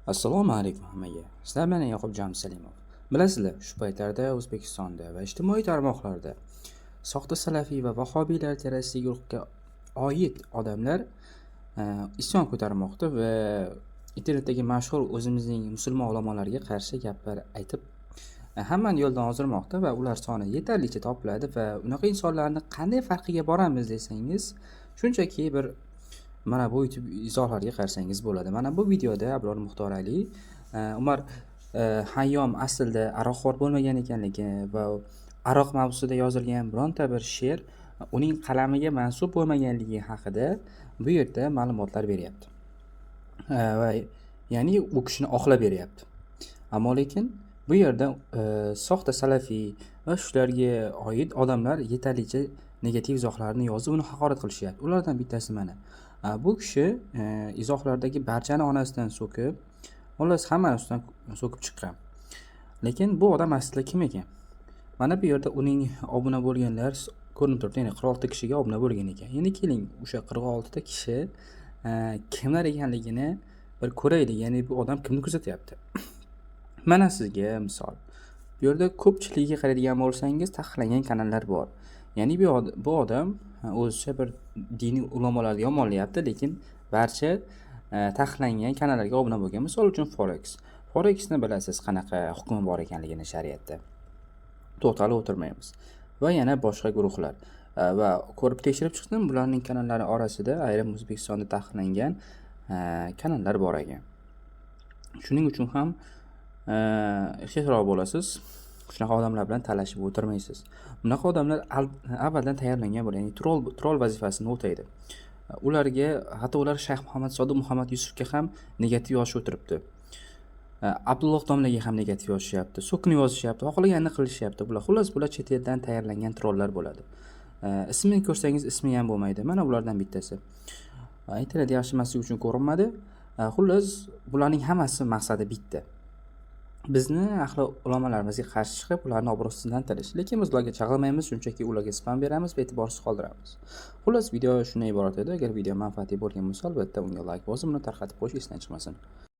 Assalomu alaykum hammaga. Sizlar bilan Yoqubjon Salimov. Bilasizlar, shu paytlarda O'zbekistonda va ijtimoiy tarmoqlarda soxta salafiy va vahobiylar terroristik guruhga oid odamlar isyon ko'tarmoqda va internetdagi mashhur o'zimizning musulmon ulamolarga qarshi gaplar aytib hammani yo'ldan ozdirmoqda va ular soni yetarlicha topiladi va unaqa insonlarni qanday farqiga boramiz desangiz, shunchaki bir mana bu YouTube izohlariga qarasangiz bo'ladi. Mana bu videoda Abror Muxtor Ali Umar Hayyom aslida aroqxo'r bo'lmagan ekanligi va aroq mavzusida yozilgan bironta bir she'r uning qalamiga mansub bo'lmaganligi haqida bu yerda ma'lumotlar beryapti. Va ya'ni u kishini oqlab beryapti. Ammo lekin bu yerda soxta salafiy va shularga oid odamlar yetarlicha negativ izohlarni yozib uni haqorat qilishyapti. Ulardan bittasi mana. Bu kishi izohlardagi barchani onasidan so'kib, xullas hammani ustidan so'kib chiqqan. Lekin bu odam aslida kim ekan? Mana bu yerda uning obuna bo'lganlar ko'rinib turibdi. Ya'ni 46 kishiga obuna bo'lgan ekan. Endi keling, o'sha 46 ta kishi kimlar ekanligini bir ko'raylik. Ya'ni bu odam kimni kuzatyapti? Mana sizga misol. Bu yerda ko'pchiligiga qaraydigan bo'lsangiz, taqiqlangan kanallar bor. Ya'ni bu odam o'zicha bir diniy ulamolarni yomonlayapti, lekin barcha taqiqlangan kanallarga obuna bo'lgan. Misol uchun Forex. Forexni bilasiz qanaqa hukmi bor ekanligini shariatda. To'xtalib o'tirmaymiz. Va yana boshqa guruhlar. Va ko'rib tekshirib chiqdim, bularning kanallari orasida ayrim O'zbekistonda taqiqlangan kanallar bor ekan. Shuning uchun ham ehtiyotroq bo'lasiz. Shunaqa odamlar bilan talashib o'tirmaysiz. Bunaqa odamlar avvaldan tayyorlangan bo'ladi, ya'ni troll vazifasini o'taydi. Ularga hatto ular Shayx Muhammad Sodiq Muhammad Yusufga ham negativ yozib o'tiribdi. Abdulloh domlaga ham negativ yozishyapti, so'kni yozishyapti, xohlaganini qilishyapti. Bular chet eldan tayyorlangan trolllar bo'ladi. Ismini ko'rsangiz ismi ham bo'lmaydi. Mana ulardan bittasi. Internet yaxshi emaslik uchun ko'rinmadi. Xullas, bularning hammasi maqsadi bitta. Bizni ahli ulamolarimizga qarshi chiqib, ularni obro'sizlantirish. Lekin biz ularga chaqilmaymiz, shunchaki ularga spam beramiz va e'tiborsiz qoldiramiz. Xullas, video shunday iborat edi. Agar video manfaatli bo'lgan bo'lsa, albatta unga like bosib, uni tarqatib qo'yish esdan chiqmasin.